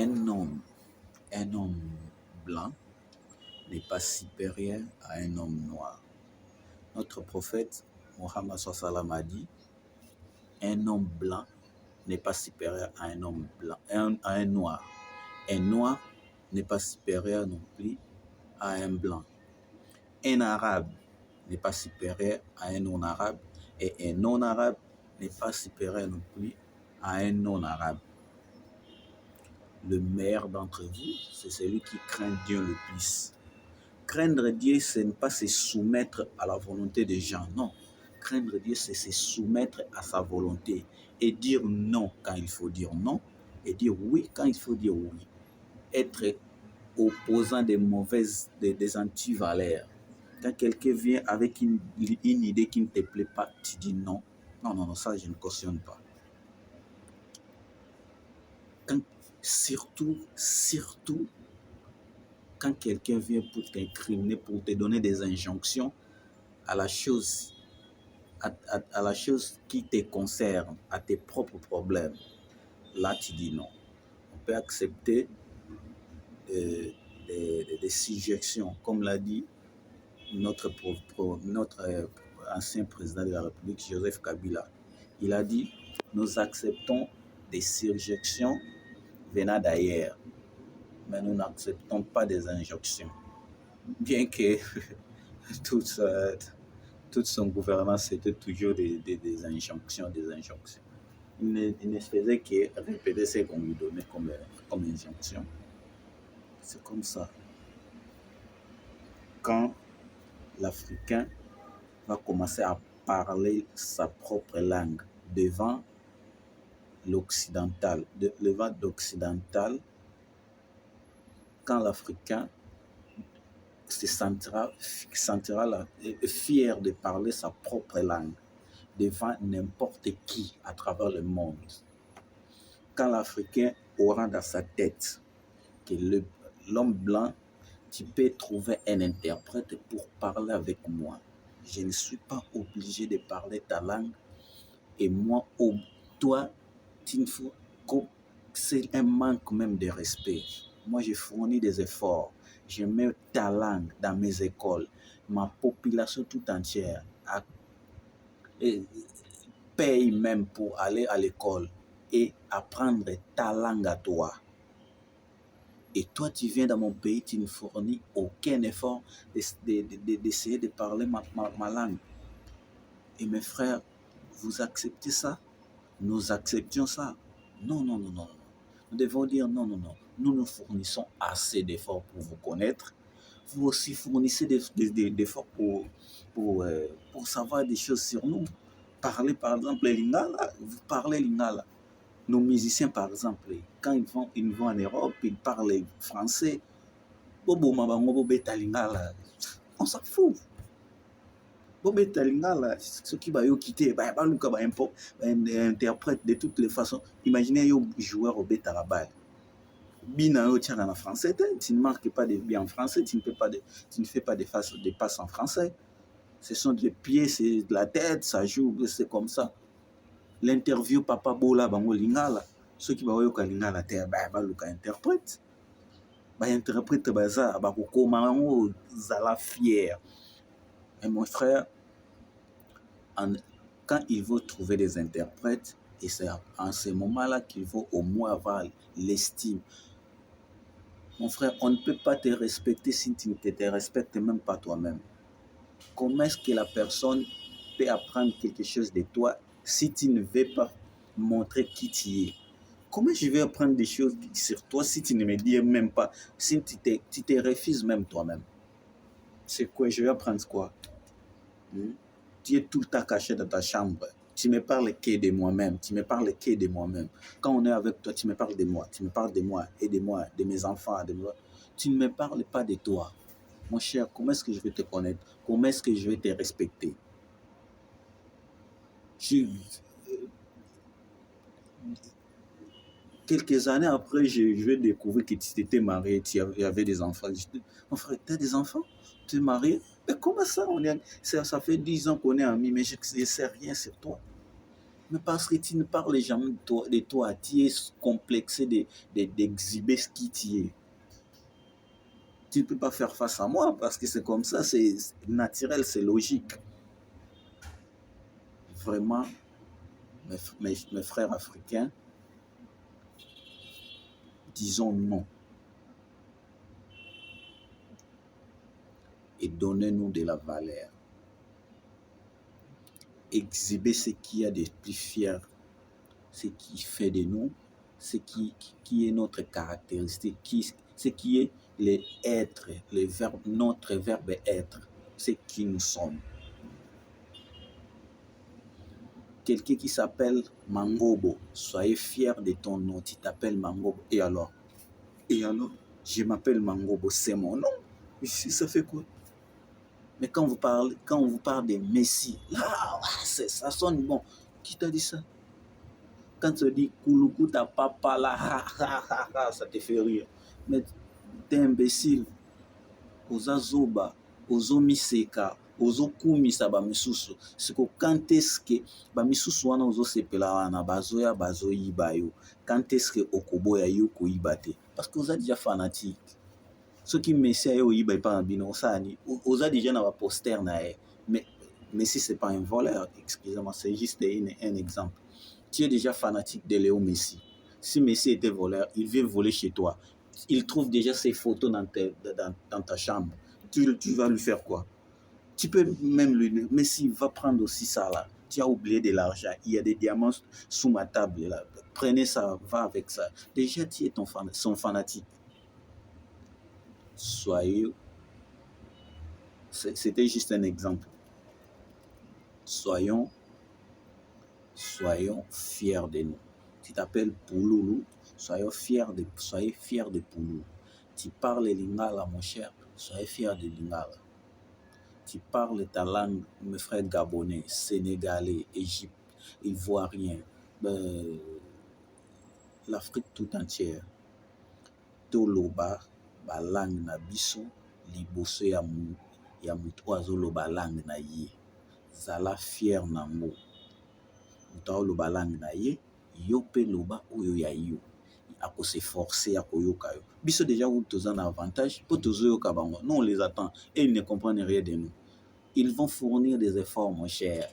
un homme blanc n'est pas supérieur à un homme noir. Notre prophète Mohammed sallam a dit, un homme blanc n'est pas supérieur à un homme blanc, à un noir. Un noir n'est pas supérieur non plus à un blanc. Un arabe n'est pas supérieur à un non-arabe et un non-arabe n'est pas supérieur non plus à un non-arabe. Le meilleur d'entre vous, c'est celui qui craint Dieu le plus. Craindre Dieu, ce n'est pas se soumettre à la volonté des gens, non. Craindre Dieu, c'est se soumettre à sa volonté et dire non quand il faut dire non et dire oui quand il faut dire oui. Être opposant des mauvaises, des antivaleurs. Quand quelqu'un vient avec une idée qui ne te plaît pas, tu dis non. Non, ça je ne cautionne pas. Surtout, quand quelqu'un vient pour t'incriminer, pour te donner des injonctions à la chose, à la chose qui te concerne, à tes propres problèmes, là tu dis non. On peut accepter des suggestions, comme l'a dit notre ancien président de la République, Joseph Kabila. Il a dit, nous acceptons des suggestions venant d'ailleurs, mais nous n'acceptons pas des injonctions. Bien que toute son gouvernance était toujours des injonctions. Il ne faisait que répéter ce qu'on lui donnait comme injonction. C'est comme ça. Quand l'Africain va commencer à parler sa propre langue devant l'occidental, quand l'Africain se sentira fier de parler sa propre langue devant n'importe qui à travers le monde. Quand l'Africain aura dans sa tête que l'homme blanc, tu peux trouver un interprète pour parler avec moi. Je ne suis pas obligé de parler ta langue et moi, toi, c'est un manque même de respect. Moi, je fournis des efforts. Je mets ta langue dans mes écoles. Ma population tout entière paye même pour aller à l'école et apprendre ta langue à toi. Et toi, tu viens dans mon pays, tu ne fournis aucun effort d'essayer de parler ma langue. Et mes frères, vous acceptez ça? Nous acceptions ça? Non. Nous devons dire non. Nous nous fournissons assez d'efforts pour vous connaître. Vous aussi fournissez des efforts pour savoir des choses sur nous. Parlez par exemple Lingala, vous parlez Lingala. Nos musiciens par exemple, quand ils vont en Europe, ils parlent français. On s'en fout. Ceux qui vont quitter, interprète de toutes les façons. Imaginez un joueur au bêta la balle. En français, tu ne marques pas de bien en français, tu ne fais pas de passes en français. Ce sont des pieds, c'est de la tête, ça joue, c'est comme ça. L'interview Papa Bola Bango Lingala, ceux qui vont au Lingala, interprète. Interprète, Zala fier. Et mon frère, quand il veut trouver des interprètes, et c'est en ce moment-là qu'il faut au moins avoir l'estime. Mon frère, on ne peut pas te respecter si tu ne te respectes même pas toi-même. Comment est-ce que la personne peut apprendre quelque chose de toi si tu ne veux pas montrer qui tu es? Comment je vais apprendre des choses sur toi si tu ne me dis même pas, si tu te refuses même toi-même? C'est quoi? Je vais apprendre quoi? Tu es tout le temps caché dans ta chambre. Tu me parles que de moi-même. Quand on est avec toi, tu me parles de moi. Tu me parles de moi et de moi, de mes enfants. Tu ne me parles pas de toi. Mon cher, comment est-ce que je vais te connaître? Comment est-ce que je vais te respecter? Quelques années après, je vais découvrir que tu étais marié, tu avais des enfants. Mon frère, tu as des enfants? Tu es marié? Mais comment ça? Ça fait 10 ans qu'on est amis, mais je ne sais rien sur toi. Mais parce que tu ne parles jamais de toi, tu es complexé d'exhiber ce qui tu es. Tu ne peux pas faire face à moi parce que c'est comme ça, c'est naturel, c'est logique. Vraiment, mes frères africains, disons non. Et donnez-nous de la valeur. Exhiber ce qu'il y a de plus fier, ce qui fait de nous, ce qui est notre caractéristique, ce qui est l'être, notre verbe être, ce qui nous sommes. Quelqu'un qui s'appelle Mangobo, soyez fier de ton nom, tu t'appelles Mangobo. Et alors, je m'appelle Mangobo, c'est mon nom. Ça fait quoi? Mais quand vous parlez de Messi, là, ça sonne bon. Qui t'a dit ça? Quand tu dis Kouloukou ta papa là, ça te fait rire. Mais t'es imbécile. Oza zoba, ozo miseka, ozo kumisa ba misusu. C'est que quand est-ce que ba misusu wana ozo sepela wana bazoya bazoyiba yo. Quand est-ce que okoboya yo koyiba te? Parce que oza déjà fanatique. Ceux qui Messi ayo yiba pas bino sani, oza déjà na ba poster na e. Mais Messi c'est pas un voleur, excusez-moi, c'est juste un exemple. Tu es déjà fanatique de Léo Messi. Si Messi était voleur, il vient voler chez toi. Il trouve déjà ses photos dans ta chambre. Tu vas lui faire quoi? Tu peux même lui dire, Messi va prendre aussi ça là. Tu as oublié de l'argent. Il y a des diamants sous ma table là. Prenez ça, va avec ça. Déjà, tu es son fanatique. C'était juste un exemple. Soyons fiers de nous. Tu t'appelles Pouloulou, soyez fiers de Pouloulou. Tu parles Lingala, mon cher, soyez fiers de Lingala. Tu parles ta langue, mes frères gabonais, sénégalais, Égypte, ivoirien, l'Afrique tout entière. Toloba, ba langue na biso, liboso ya mutu azoloba langue na ye. Zala fier nango. Mutu langue na ye, yo pe loba oyo ya yo. Ako se forcer à koyoka yo. Biso déjà où tous un avantage, pour tous yo kabango. Nous on les attend et ils ne comprennent rien de nous. Ils vont fournir des efforts, mon cher.